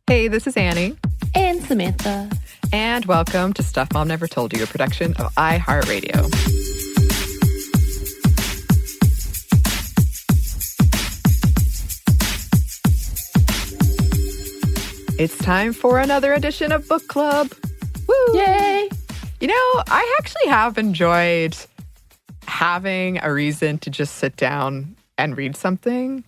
Hey, this is Anney. And Samantha. And welcome to Stuff Mom Never Told You, a production of iHeartRadio. It's time for another edition of Book Club. Woo! Yay! You know, I actually have enjoyed having a reason to just sit down and read something.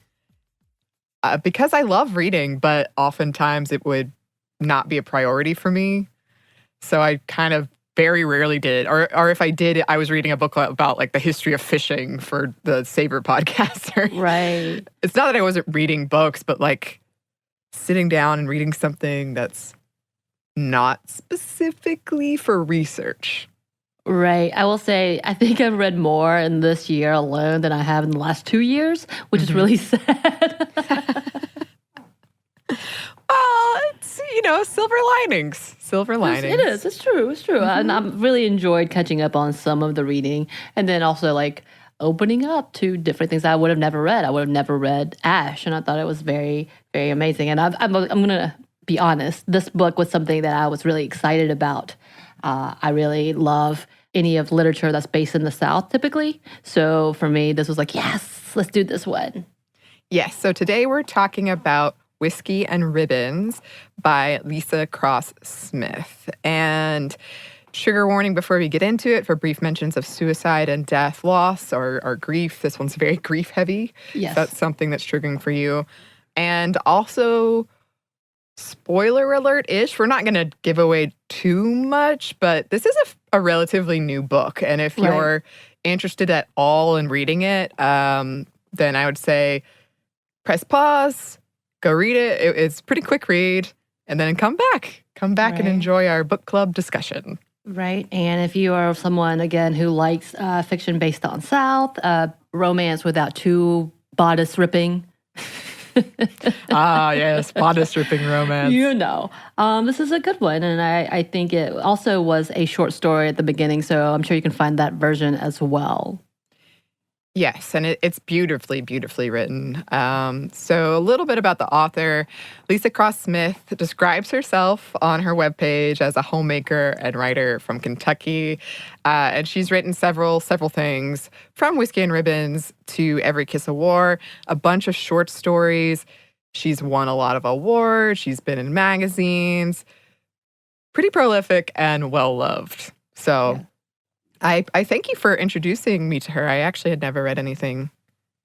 Because I love reading, but oftentimes it would not be a priority for me. So I kind of very rarely did. Or if I did, I was reading a book about like the history of fishing for the Saber podcast. Right. It's not that I wasn't reading books, but like sitting down and reading something that's not specifically for research. Right. I will say, I think I've read more in this year alone than I have in the last 2 years, which is really sad. Well, it's, silver linings. Silver linings. It is. It's true. It's true. And I've really enjoyed catching up on some of the reading and then also like opening up to different things I would have never read. I would have never read Ash, and I thought it was very, very amazing. And I'm going to be honest. This book was something that I was really excited about. I really love any of literature that's based in the South typically. So for me, this was like, yes, let's do this one. Yes. So today we're talking about Whiskey and Ribbons by Leesa Cross Smith. And trigger warning before we get into it for brief mentions of suicide and death, loss, or grief. This one's very grief heavy. Yes. If that's something that's triggering for you. And also, spoiler alert-ish, we're not going to give away too much, but this is a relatively new book. And if you're interested at all in reading it, then I would say press pause, go read it. It's a pretty quick read, and then come back and enjoy our book club discussion. Right. And if you are someone, again, who likes fiction based on South, romance without too bodice ripping. Yes, bodice ripping romance. This is a good one. And I think it also was a short story at the beginning, so I'm sure you can find that version as well. Yes, and it's beautifully, beautifully written. So a little bit about the author. Leesa Cross Smith describes herself on her webpage as a homemaker and writer from Kentucky. And she's written several things, from Whiskey and Ribbons to Every Kiss a War, a bunch of short stories. She's won a lot of awards. She's been in magazines. Pretty prolific and well-loved. So... yeah. I thank you for introducing me to her. I actually had never read anything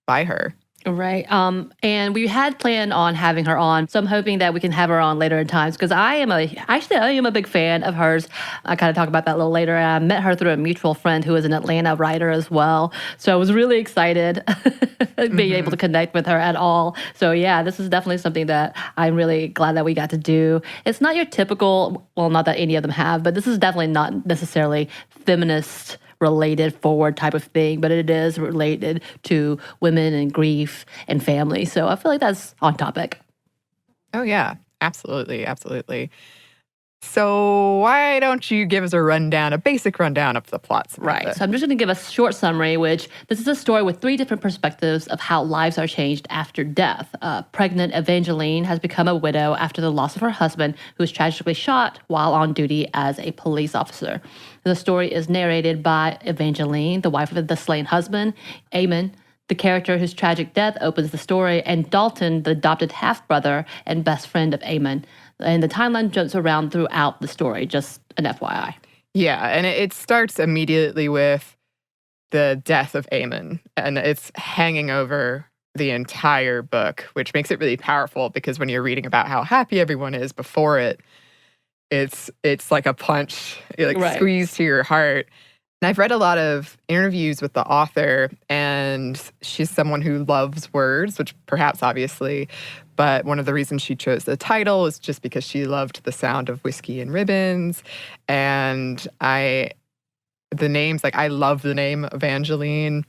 by her. Right. And we had planned on having her on, so I'm hoping that we can have her on later in times, because I am a big fan of hers. I kind of talk about that a little later. I met her through a mutual friend who is an Atlanta writer as well. So I was really excited being able to connect with her at all. So yeah, this is definitely something that I'm really glad that we got to do. It's not your typical, well, not that any of them have, but this is definitely not necessarily feminist related forward type of thing, but it is related to women and grief and family. So I feel like that's on topic. Oh yeah, absolutely, absolutely. So why don't you give us a basic rundown of the plot? Right. So I'm just going to give a short summary, which this is a story with 3 different perspectives of how lives are changed after death. Pregnant Evangeline has become a widow after the loss of her husband, who was tragically shot while on duty as a police officer. The story is narrated by Evangeline, the wife of the slain husband, Eamon, the character whose tragic death opens the story, and Dalton, the adopted half-brother and best friend of Eamon. And the timeline jumps around throughout the story, just an FYI. Yeah, and it starts immediately with the death of Eamon, and it's hanging over the entire book, which makes it really powerful, because when you're reading about how happy everyone is before it, it's like a punch, squeeze to your heart. And I've read a lot of interviews with the author, and she's someone who loves words, which perhaps obviously, but one of the reasons she chose the title is just because she loved the sound of Whiskey and Ribbons. And I love the name Evangeline.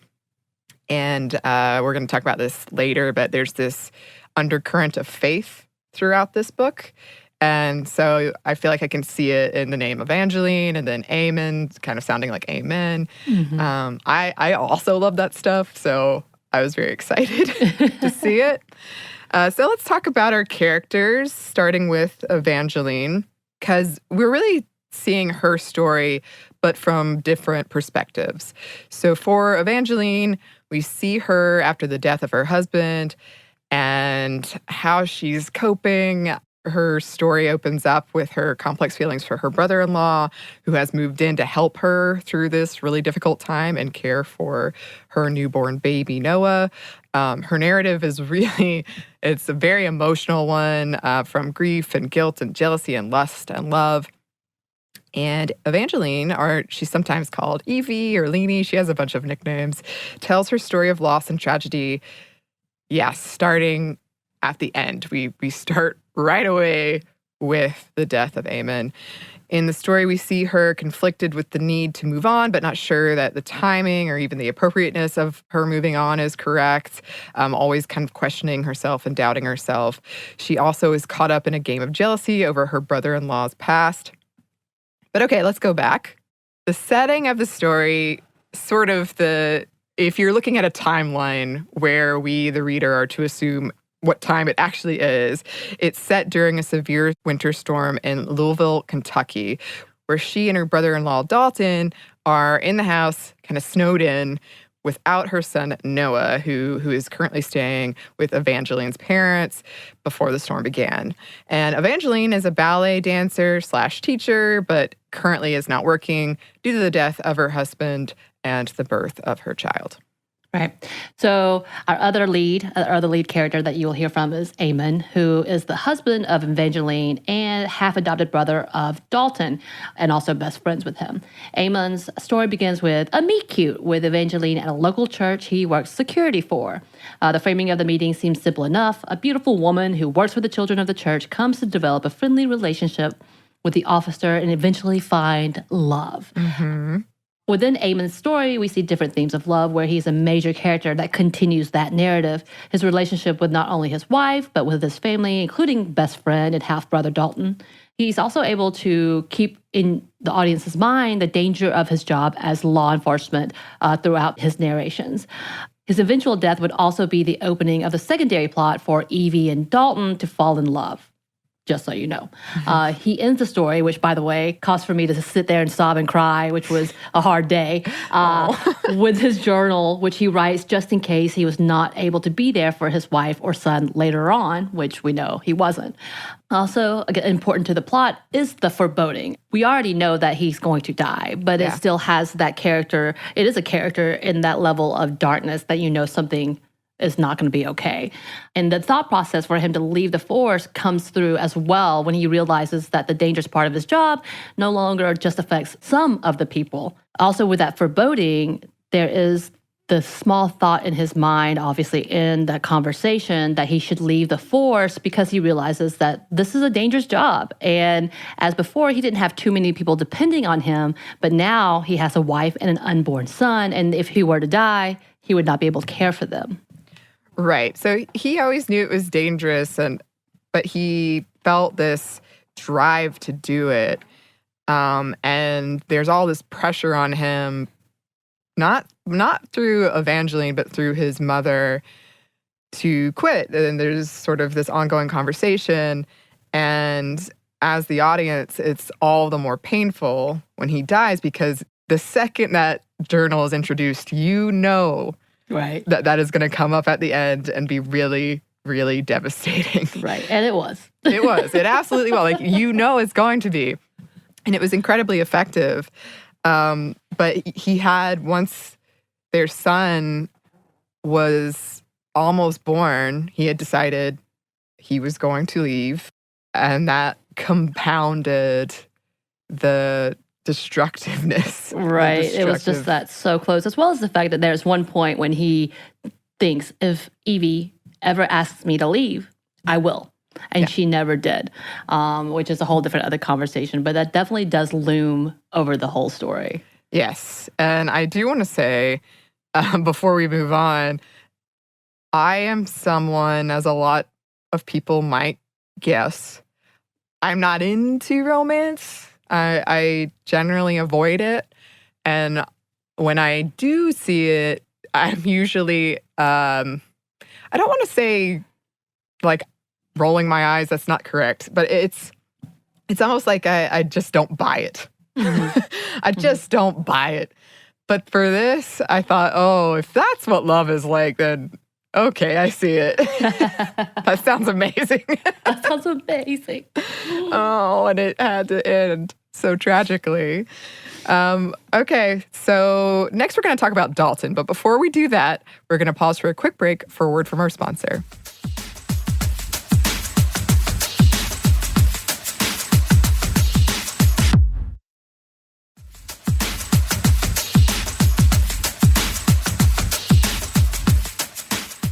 And we're going to talk about this later, but there's this undercurrent of faith throughout this book. And so I feel like I can see it in the name Evangeline, and then Amen kind of sounding like amen. I also love that stuff. So I was very excited to see it. So let's talk about our characters, starting with Evangeline, because we're really seeing her story, but from different perspectives. So for Evangeline, we see her after the death of her husband and how she's coping. Her story opens up with her complex feelings for her brother-in-law, who has moved in to help her through this really difficult time and care for her newborn baby, Noah. Her narrative is really, it's a very emotional one, from grief and guilt and jealousy and lust and love. And Evangeline, or she's sometimes called Evie or Leanie, she has a bunch of nicknames, tells her story of loss and tragedy, starting at the end. We start right away with the death of Eamon. In the story, we see her conflicted with the need to move on, but not sure that the timing or even the appropriateness of her moving on is correct, always kind of questioning herself and doubting herself. She also is caught up in a game of jealousy over her brother-in-law's past. But okay, let's go back. The setting of the story, if you're looking at a timeline where we, the reader, are to assume what time it actually is, it's set during a severe winter storm in Louisville, Kentucky, where she and her brother-in-law, Dalton, are in the house, kind of snowed in, without her son, Noah, who is currently staying with Evangeline's parents before the storm began. And Evangeline is a ballet dancer / teacher, but currently is not working due to the death of her husband and the birth of her child. Right. So our other lead character that you will hear from is Eamon, who is the husband of Evangeline and half-adopted brother of Dalton, and also best friends with him. Eamon's story begins with a meet-cute with Evangeline at a local church he works security for. The framing of the meeting seems simple enough. A beautiful woman who works with the children of the church comes to develop a friendly relationship with the officer and eventually find love. Mm-hmm. Within Eamon's story, we see different themes of love where he's a major character that continues that narrative. His relationship with not only his wife, but with his family, including best friend and half-brother Dalton. He's also able to keep in the audience's mind the danger of his job as law enforcement throughout his narrations. His eventual death would also be the opening of the secondary plot for Evie and Dalton to fall in love. Just so you know. He ends the story, which, by the way, caused for me to sit there and sob and cry, which was a hard day, with his journal, which he writes just in case he was not able to be there for his wife or son later on, which we know he wasn't. Also, again, important to the plot is the foreboding. We already know that he's going to die, but it still has that character. It is a character in that level of darkness that you know something is not going to be okay. And the thought process for him to leave the force comes through as well when he realizes that the dangerous part of his job no longer just affects some of the people. Also, with that foreboding, there is the small thought in his mind, obviously in that conversation, that he should leave the force because he realizes that this is a dangerous job. And as before, he didn't have too many people depending on him, but now he has a wife and an unborn son. And if he were to die, he would not be able to care for them. Right. So he always knew it was dangerous, but he felt this drive to do it. And there's all this pressure on him, not through Evangeline, but through his mother, to quit. And there's sort of this ongoing conversation. And as the audience, it's all the more painful when he dies, because the second that journal is introduced, you know, right, that is going to come up at the end and be really, really devastating. Right. And it was. It was. It absolutely was. Like, you know it's going to be. And it was incredibly effective. But he had, once their son was almost born, he had decided he was going to leave. And that compounded the destructiveness. Right. It was just that so close, as well as the fact that there's one point when he thinks, if Evie ever asks me to leave, I will. And she never did, which is a whole different other conversation. But that definitely does loom over the whole story. Yes. And I do want to say, before we move on, I am someone, as a lot of people might guess, I'm not into romance. I generally avoid it. And when I do see it, I'm usually, I don't want to say like rolling my eyes. That's not correct. But it's almost like I just don't buy it. I just don't buy it. But for this, I thought, oh, if that's what love is like, then okay, I see it. That sounds amazing. That sounds amazing. Oh, and it had to end so tragically. Okay, so next we're going to talk about Dalton. But before we do that, we're going to pause for a quick break for a word from our sponsor.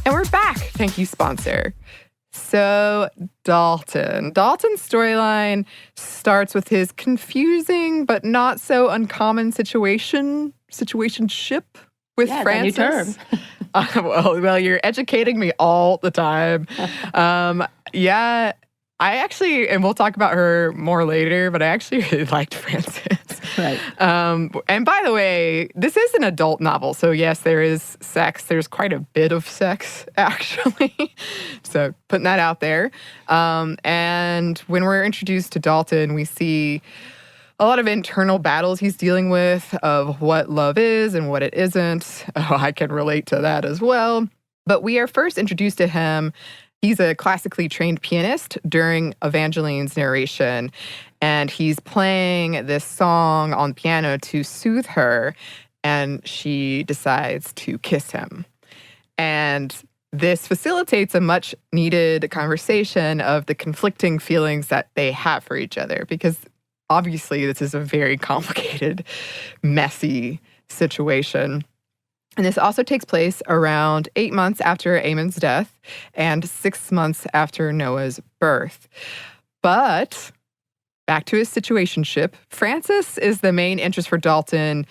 And we're back. Thank you, sponsor. So Dalton's storyline starts with his confusing but not so uncommon situationship with Frances. New term. Well, you're educating me all the time. Yeah, I actually, and we'll talk about her more later, but I actually really liked Frances. Right. And by the way, this is an adult novel. So yes, there is sex. There's quite a bit of sex, actually. So putting that out there. And when we're introduced to Dalton, we see a lot of internal battles he's dealing with of what love is and what it isn't. Oh, I can relate to that as well. But we are first introduced to him. He's a classically trained pianist during Evangeline's narration, and he's playing this song on piano to soothe her, and she decides to kiss him. And this facilitates a much-needed conversation of the conflicting feelings that they have for each other, because obviously this is a very complicated, messy situation. And this also takes place around 8 months after Amon's death and 6 months after Noah's birth. But back to his situationship, Frances is the main interest for Dalton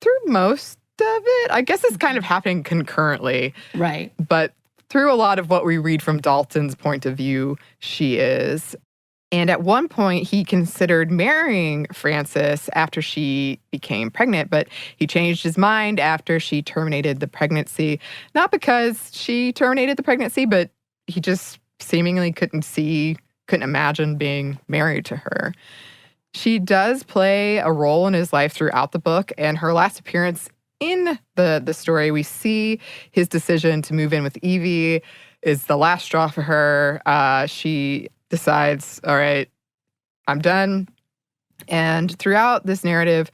through most of it. I guess it's kind of happening concurrently. Right. But through a lot of what we read from Dalton's point of view, she is. And at one point, he considered marrying Frances after she became pregnant, but he changed his mind after she terminated the pregnancy. Not because she terminated the pregnancy, but he just seemingly couldn't imagine being married to her. She does play a role in his life throughout the book, and her last appearance in the story, we see his decision to move in with Evie is the last straw for her. She decides, all right, I'm done. And throughout this narrative,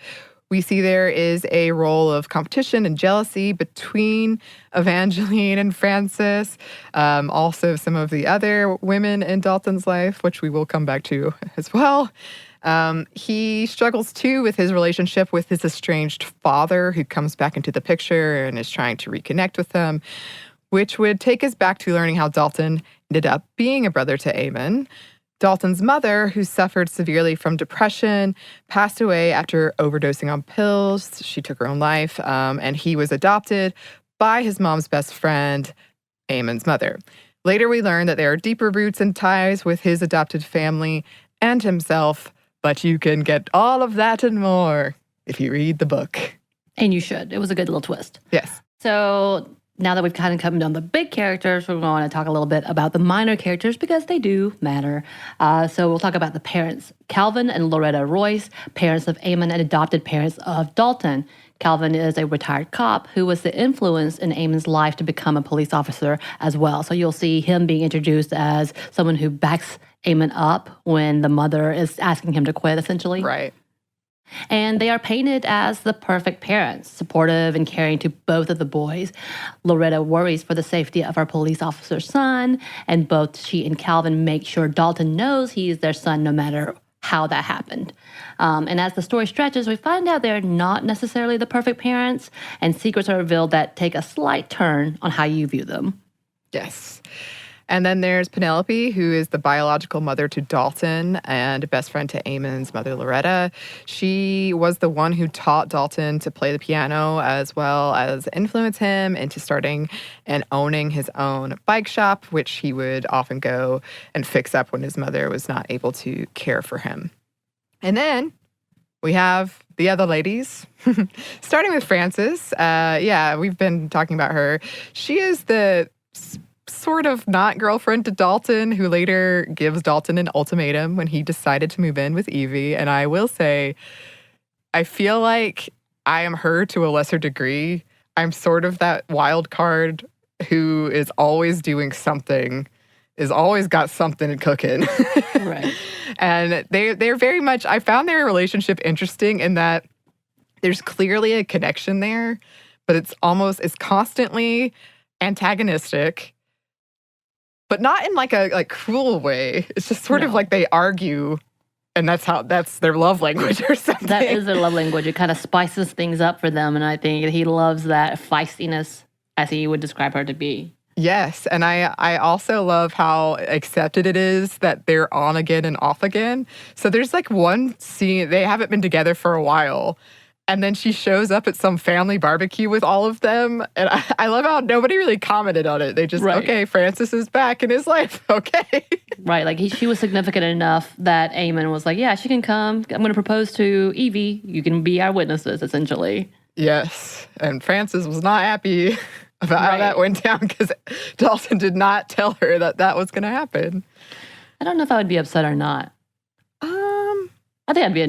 we see there is a role of competition and jealousy between Evangeline and Frances. Also, some of the other women in Dalton's life, which we will come back to as well. He struggles, too, with his relationship with his estranged father, who comes back into the picture and is trying to reconnect with him, which would take us back to learning how Dalton ended up being a brother to Amon. Dalton's mother, who suffered severely from depression, passed away after overdosing on pills. She took her own life, and he was adopted by his mom's best friend, Amon's mother. Later, we learn that there are deeper roots and ties with his adopted family and himself, but you can get all of that and more if you read the book. And you should. It was a good little twist. Yes. So now that we've kind of come down the big characters, we're going to talk a little bit about the minor characters because they do matter. So we'll talk about the parents, Calvin and Loretta Royce, parents of Amon and adopted parents of Dalton. Calvin is a retired cop who was the influence in Amon's life to become a police officer as well. So you'll see him being introduced as someone who backs Amon up when the mother is asking him to quit, essentially. Right. And they are painted as the perfect parents, supportive and caring to both of the boys. Loretta worries for the safety of our police officer's son, and both she and Calvin make sure Dalton knows he's their son no matter how that happened. And as the story stretches, we find out they're not necessarily the perfect parents, and secrets are revealed that take a slight turn on how you view them. Yes. And then there's Penelope, who is the biological mother to Dalton and best friend to Amon's mother, Loretta. She was the one who taught Dalton to play the piano as well as influence him into starting and owning his own bike shop, which he would often go and fix up when his mother was not able to care for him. And then we have the other ladies, starting with Frances. We've been talking about her. She is the sort of not girlfriend to Dalton, who later gives Dalton an ultimatum when he decided to move in with Evie. And I will say, I feel like I am her to a lesser degree. I'm sort of that wild card who is always doing something, is always got something cooking. Right. And they're very much, I found their relationship interesting in that there's clearly a connection there, but it's constantly antagonistic, but not in like a cruel way. It's just sort of like they argue, and that's their love language or something. That is their love language. It kind of spices things up for them, and I think he loves that feistiness, as he would describe her to be. Yes, and I also love how accepted it is that they're on again and off again. So there's like one scene, they haven't been together for a while, and then she shows up at some family barbecue with all of them, and I love how nobody really commented on it. They just, okay, Frances is back in his life, okay. Right, like she was significant enough that Eamon was like, yeah, she can come. I'm going to propose to Evie. You can be our witnesses, essentially. Yes, and Frances was not happy about how that went down because Dalton did not tell her that was going to happen. I don't know if I would be upset or not. I think I'd be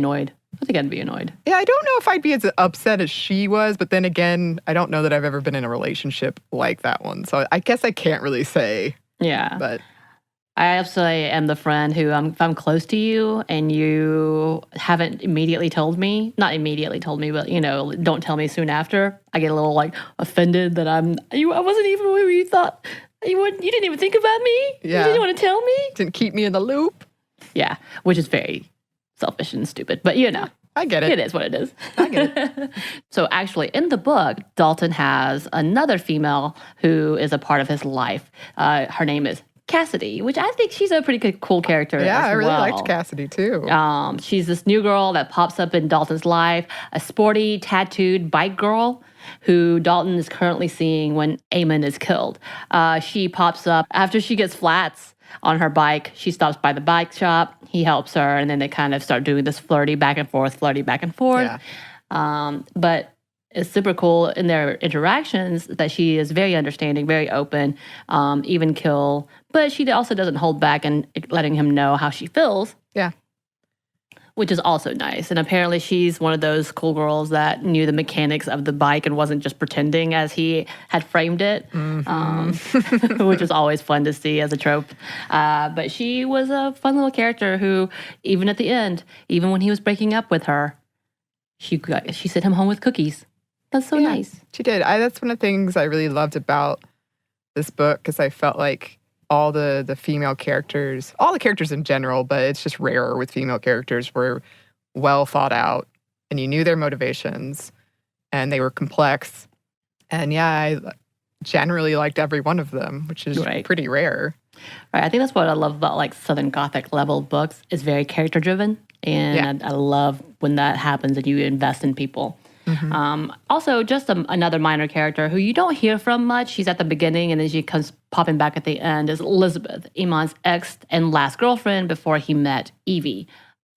annoyed. Yeah, I don't know if I'd be as upset as she was, but then again, I don't know that I've ever been in a relationship like that one. So I guess I can't really say. Yeah. But I absolutely am the friend who, if I'm close to you and you haven't immediately told me, not immediately told me, but, don't tell me soon after, I get a little, offended that I wasn't even where you thought, you didn't even think about me? Yeah. You didn't want to tell me? Didn't keep me in the loop? Yeah, which is very selfish and stupid, but I get it. It is what it is. I get it. So actually, in the book, Dalton has another female who is a part of his life. Her name is Cassidy, which I think she's a pretty cool character. Yeah, I really liked Cassidy too. She's this new girl that pops up in Dalton's life, a sporty, tattooed bike girl who Dalton is currently seeing when Eamon is killed. She pops up after she gets flats on her bike. She stops by the bike shop. He helps her, and then they kind of start doing this flirty back and forth. Yeah. But it's super cool in their interactions that she is very understanding, very open, even kill. But she also doesn't hold back and letting him know how she feels. Yeah. Which is also nice. And apparently she's one of those cool girls that knew the mechanics of the bike and wasn't just pretending as he had framed it, which is always fun to see as a trope. But she was a fun little character who, even at the end, even when he was breaking up with her, she sent him home with cookies. That's so nice. She did. That's one of the things I really loved about this book, because I felt like all the female characters, all the characters in general, but it's just rarer with female characters, were well thought out, and you knew their motivations, and they were complex. And I generally liked every one of them, which is pretty rare. Right. I think that's what I love about Southern Gothic level books. It's very character driven, and I love when that happens and you invest in people. Also, just another minor character who you don't hear from much. She's at the beginning and then she comes popping back at the end, is Elizabeth, Eamon's ex and last girlfriend before he met Evie.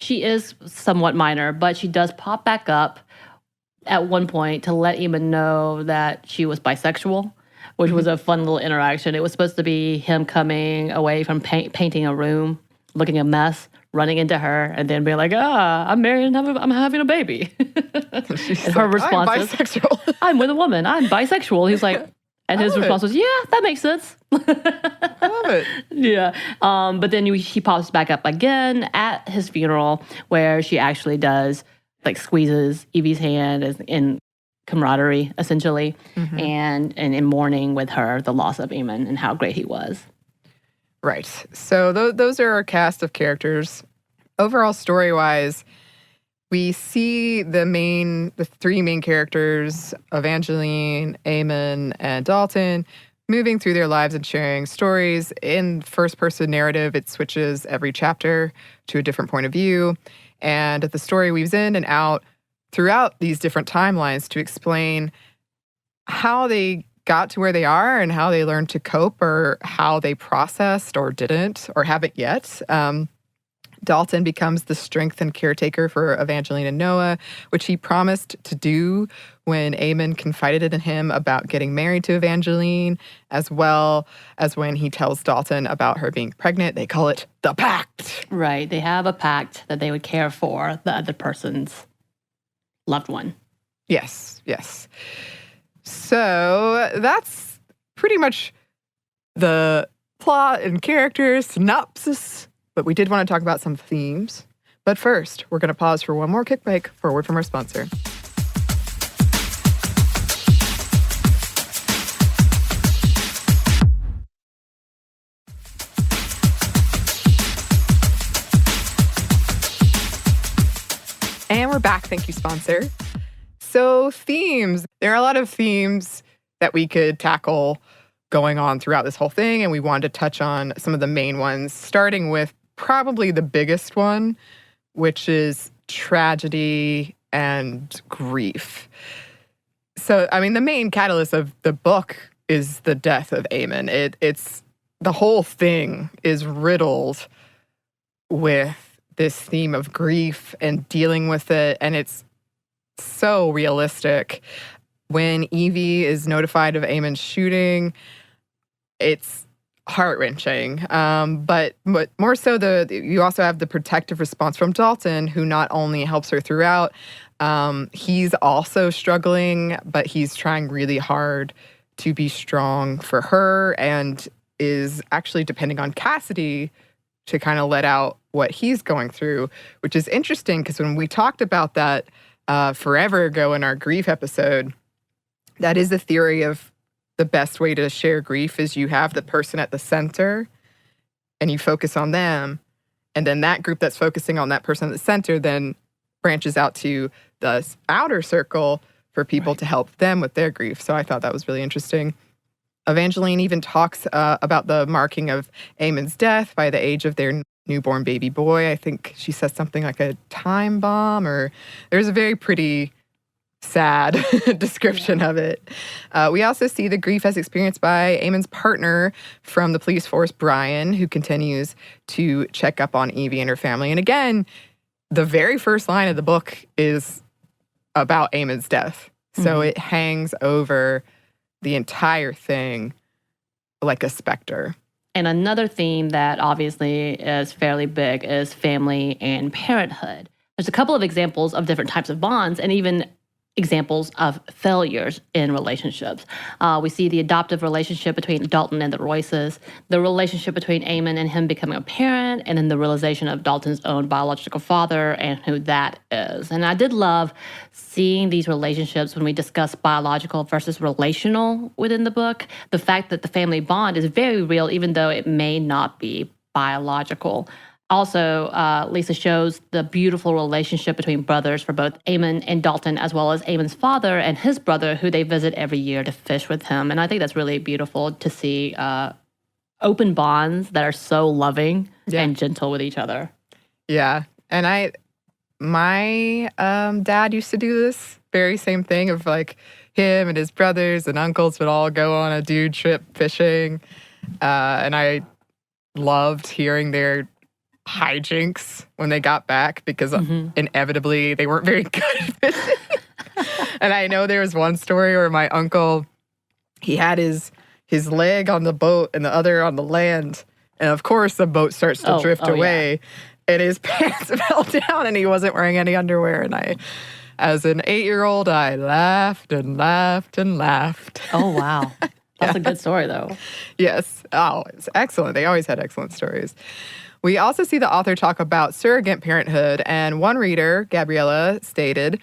She is somewhat minor, but she does pop back up at one point to let Eamon know that she was bisexual, which was a fun little interaction. It was supposed to be him coming away from painting a room, looking a mess, running into her, and then being like, I'm married and I'm having a baby. She's and her response I'm bisexual. I'm with a woman. I'm bisexual. He's like, and his response was, yeah, that makes sense. I love it. Yeah. But then she pops back up again at his funeral, where she actually does, squeezes Evie's hand in camaraderie, essentially, and in mourning with her the loss of Eamon and how great he was. Right. So those are our cast of characters. Overall, story-wise, we see the three main characters, Evangeline, Eamon, and Dalton, moving through their lives and sharing stories. In first-person narrative, it switches every chapter to a different point of view, and the story weaves in and out throughout these different timelines to explain how they got to where they are and how they learned to cope, or how they processed or didn't or haven't yet. Dalton becomes the strength and caretaker for Evangeline and Noah, which he promised to do when Eamon confided in him about getting married to Evangeline, as well as when he tells Dalton about her being pregnant. They call it the pact. Right. They have a pact that they would care for the other person's loved one. Yes, yes. So that's pretty much the plot and character synopsis. But we did want to talk about some themes. But first, we're going to pause for one more quick break for a word from our sponsor. And we're back. Thank you, sponsor. So themes. There are a lot of themes that we could tackle going on throughout this whole thing, and we wanted to touch on some of the main ones, starting with probably the biggest one, which is tragedy and grief. So, I mean, the main catalyst of the book is the death of Eamon. It's the whole thing is riddled with this theme of grief and dealing with it, and it's so realistic. When Evie is notified of Eamon's shooting, it's heart-wrenching. But more so, you also have the protective response from Dalton, who not only helps her throughout, he's also struggling, but he's trying really hard to be strong for her and is actually depending on Cassidy to kind of let out what he's going through, which is interesting because when we talked about that forever ago in our grief episode, that is the theory of the best way to share grief is you have the person at the center and you focus on them. And then that group that's focusing on that person at the center then branches out to the outer circle for people to help them with their grief. So I thought that was really interesting. Evangeline even talks about the marking of Eamon's death by the age of their newborn baby boy. I think she says something like a time bomb, or there's a very pretty sad description of it. We also see the grief as experienced by Eamon's partner from the police force, Brian, who continues to check up on Evie and her family. And again, the very first line of the book is about Eamon's death. So it hangs over the entire thing like a specter. And another theme that obviously is fairly big is family and parenthood. There's a couple of examples of different types of bonds and even examples of failures in relationships. We see the adoptive relationship between Dalton and the Royces, the relationship between Eamon and him becoming a parent, and then the realization of Dalton's own biological father and who that is. And I did love seeing these relationships when we discuss biological versus relational within the book. The fact that the family bond is very real, even though it may not be biological. Also, Leesa shows the beautiful relationship between brothers for both Eamon and Dalton, as well as Eamon's father and his brother, who they visit every year to fish with him. And I think that's really beautiful to see open bonds that are so loving and gentle with each other. Yeah. And my dad used to do this very same thing of like him and his brothers and uncles would all go on a dude trip fishing. And I loved hearing their hijinks when they got back because inevitably they weren't very good at fishing. And I know there was one story where my uncle, he had his leg on the boat and the other on the land. And of course the boat starts to drift away and his pants fell down and he wasn't wearing any underwear. And I, as an 8-year-old, I laughed and laughed and laughed. Oh, wow. That's a good story though. Yes. Oh, it's excellent. They always had excellent stories. We also see the author talk about surrogate parenthood, and one reader, Gabriella, stated,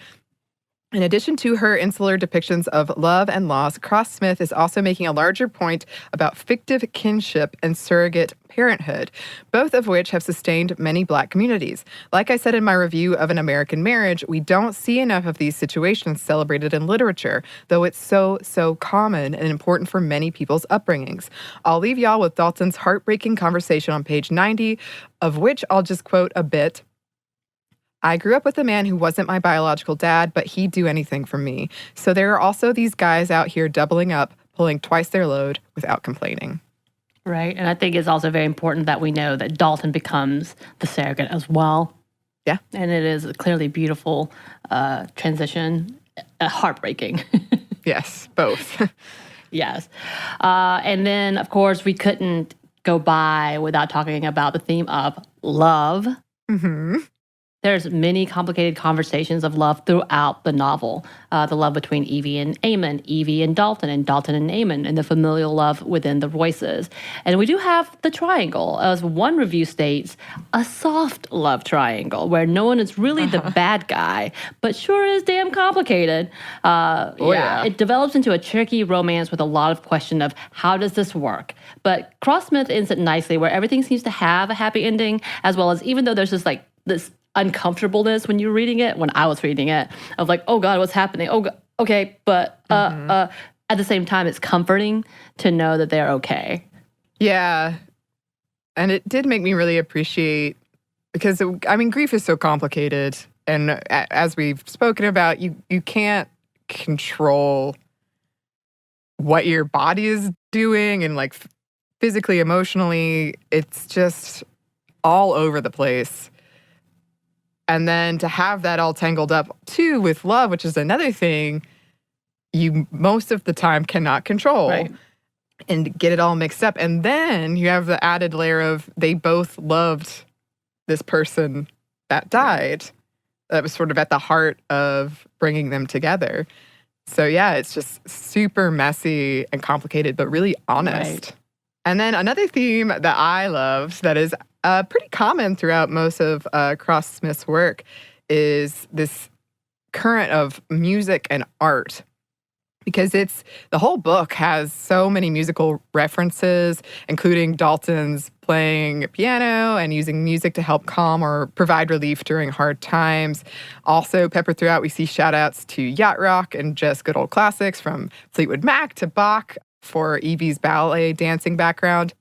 in addition to her insular depictions of love and loss, Cross-Smith is also making a larger point about fictive kinship and surrogate parenthood, both of which have sustained many Black communities. Like I said in my review of An American Marriage, we don't see enough of these situations celebrated in literature, though it's so common and important for many people's upbringings. I'll leave y'all with Dalton's heartbreaking conversation on page 90, of which I'll just quote a bit. I grew up with a man who wasn't my biological dad, but he'd do anything for me. So there are also these guys out here doubling up, pulling twice their load without complaining. Right. And I think it's also very important that we know that Dalton becomes the surrogate as well. Yeah. And it is a clearly beautiful transition, heartbreaking. Yes, both. Yes. And then, of course, we couldn't go by without talking about the theme of love. Mm-hmm. There's many complicated conversations of love throughout the novel. The love between Evie and Eamon, Evie and Dalton and Eamon, and the familial love within the Royces. And we do have the triangle, as one review states, a soft love triangle where no one is really the bad guy, but sure is damn complicated. Yeah. It develops into a tricky romance with a lot of question of how does this work? But Cross-Smith ends it nicely where everything seems to have a happy ending, as well as even though there's just like this uncomfortableness when you're reading it, when I was reading it, of like, oh God, what's happening? Oh, God, okay. But at the same time, it's comforting to know that they're okay. Yeah. And it did make me really appreciate, because, grief is so complicated. And as we've spoken about, you can't control what your body is doing and like physically, emotionally. It's just all over the place. And then to have that all tangled up, too, with love, which is another thing you most of the time cannot control. Right. And get it all mixed up. And then you have the added layer of they both loved this person that died. That was sort of at the heart of bringing them together. So, yeah, it's just super messy and complicated, but really honest. Right. And then another theme that I loved that is pretty common throughout most of Cross-Smith's work is this current of music and art. Because the whole book has so many musical references, including Dalton's playing piano and using music to help calm or provide relief during hard times. Also, peppered throughout, we see shout-outs to yacht rock and just good old classics from Fleetwood Mac to Bach for Evie's ballet dancing background.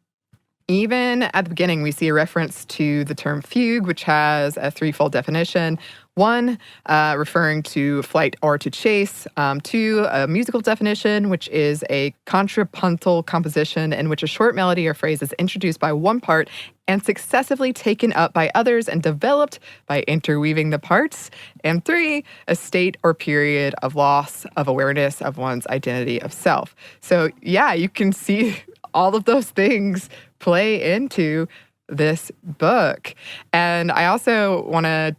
Even at the beginning, we see a reference to the term fugue, which has a threefold definition. One, referring to flight or to chase. Two, a musical definition, which is a contrapuntal composition in which a short melody or phrase is introduced by one part and successively taken up by others and developed by interweaving the parts. And three, a state or period of loss of awareness of one's identity of self. So, yeah, you can see all of those things play into this book. And I also want to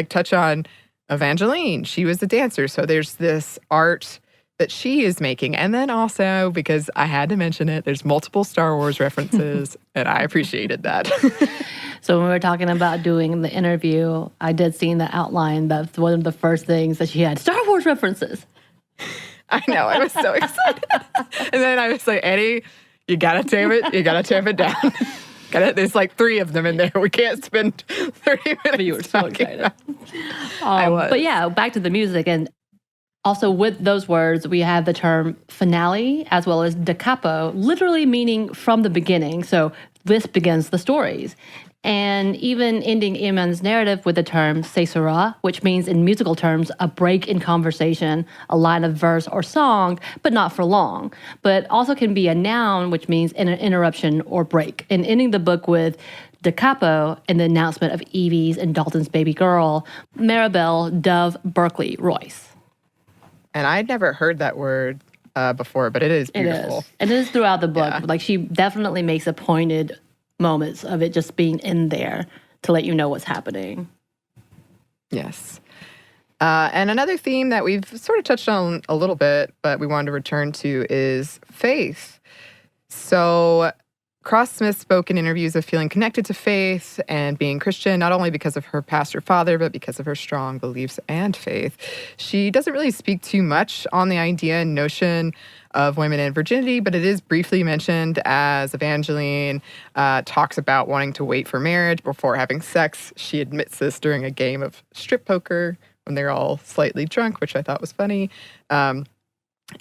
touch on Evangeline. She was a dancer. So there's this art that she is making. And then also, because I had to mention it, there's multiple Star Wars references, and I appreciated that. So when we were talking about doing the interview, I did see in the outline that one of the first things that she had, Star Wars references. I know. I was so excited. And then I was like, Eddie, you gotta tamp it. You gotta tamp it down. There's like 3 of them in there. We can't spend 30 minutes. But you were so excited. I was. But yeah, back to the music. And also with those words, we have the term finale as well as da capo, literally meaning from the beginning. So this begins the stories. And even ending Eamon's narrative with the term caesura, which means in musical terms, a break in conversation, a line of verse or song, but not for long. But also can be a noun, which means an interruption or break. And ending the book with da capo and the announcement of Evie's and Dalton's baby girl, Maribel Dove Berkeley Royce. And I'd never heard that word before, but it is beautiful. It is. And it is throughout the book. Yeah. Like she definitely makes a pointed moments of it just being in there to let you know what's happening. Yes. And another theme that we've sort of touched on a little bit, but we wanted to return to is faith. So Cross-Smith spoke in interviews of feeling connected to faith and being Christian, not only because of her pastor father, but because of her strong beliefs and faith. She doesn't really speak too much on the idea and notion of women and virginity, but it is briefly mentioned as Evangeline talks about wanting to wait for marriage before having sex. She admits this during a game of strip poker when they're all slightly drunk, which I thought was funny.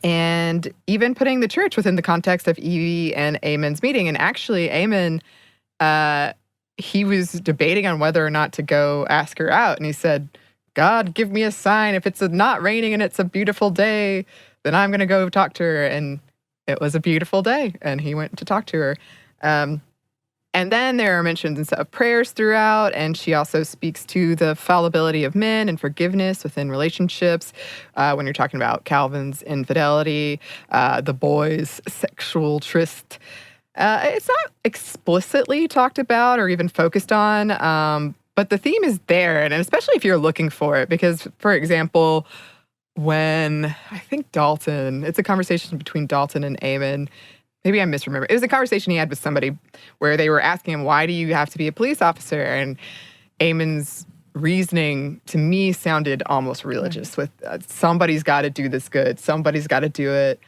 And even putting the church within the context of Evie and Eamon's meeting. And actually, Eamon, he was debating on whether or not to go ask her out. And he said, God, give me a sign. If it's not raining and it's a beautiful day, then I'm going to go talk to her. And it was a beautiful day. And he went to talk to her. And then there are mentions of prayers throughout, and she also speaks to the fallibility of men and forgiveness within relationships. When you're talking about Calvin's infidelity, the boys' sexual tryst, it's not explicitly talked about or even focused on, but the theme is there, and especially if you're looking for it. Because, for example, when I think Dalton, it's a conversation between Dalton and Eamon. Maybe I misremember. It was a conversation he had with somebody where they were asking him, why do you have to be a police officer? And Eamon's reasoning to me sounded almost religious with somebody's got to do this good. Somebody's got to do it.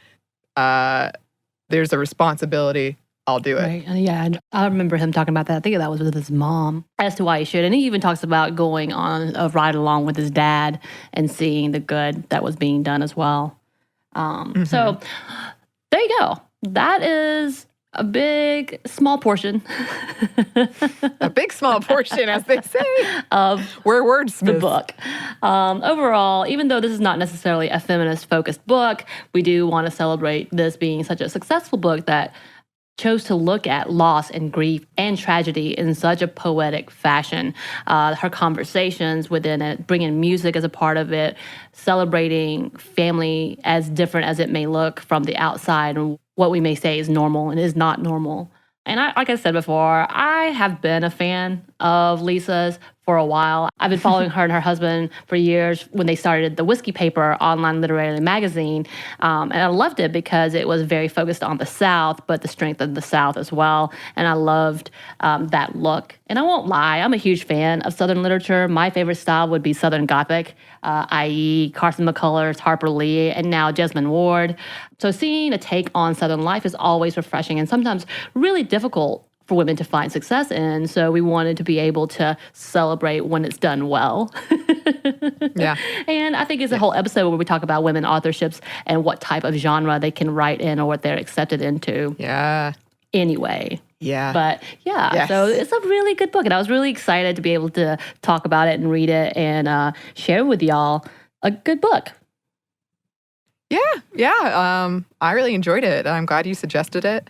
There's a responsibility. I'll do it. Right. Yeah, I remember him talking about that. I think that was with his mom as to why he should. And he even talks about going on a ride along with his dad and seeing the good that was being done as well. So there you go. That is a big, small portion. A big, small portion, as they say. Of we're wordsmiths. The book. Overall, even though this is not necessarily a feminist-focused book, we do want to celebrate this being such a successful book that chose to look at loss and grief and tragedy in such a poetic fashion. Her conversations within it, bringing music as a part of it, celebrating family as different as it may look from the outside, and what we may say is normal and is not normal. And like I said before, I have been a fan of Leesa's for a while. I've been following her and her husband for years when they started the Whiskey Paper online literary magazine. And I loved it because it was very focused on the South, but the strength of the South as well. And I loved that look. And I won't lie, I'm a huge fan of Southern literature. My favorite style would be Southern Gothic, i.e. Carson McCullers, Harper Lee, and now Jesmyn Ward. So seeing a take on Southern life is always refreshing and sometimes really difficult for women to find success in. So we wanted to be able to celebrate when it's done well. Yeah. And I think it's a whole episode where we talk about women authorships and what type of genre they can write in or what they're accepted into. Yeah. Anyway. Yeah. But yeah, yes. So it's a really good book. And I was really excited to be able to talk about it and read it and share with y'all a good book. Yeah. I really enjoyed it. I'm glad you suggested it.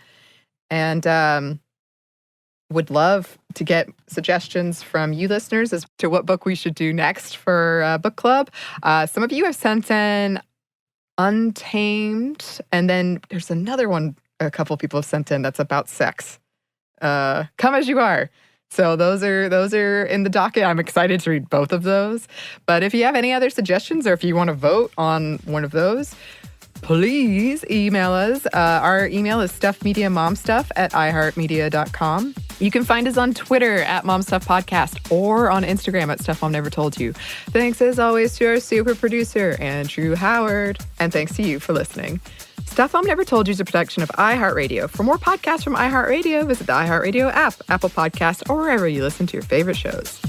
And would love to get suggestions from you listeners as to what book we should do next for book club. Some of you have sent in Untamed, and then there's another one a couple people have sent in that's about sex. Come As You Are. So those are in the docket. I'm excited to read both of those. But if you have any other suggestions or if you want to vote on one of those, please email us. Our email is stuffmediamomstuff@iheartmedia.com. You can find us on Twitter @MomStuffPodcast or on Instagram @StuffMomNeverToldYou. Thanks as always to our super producer, Andrew Howard. And thanks to you for listening. Stuff Mom Never Told You is a production of iHeartRadio. For more podcasts from iHeartRadio, visit the iHeartRadio app, Apple Podcasts, or wherever you listen to your favorite shows.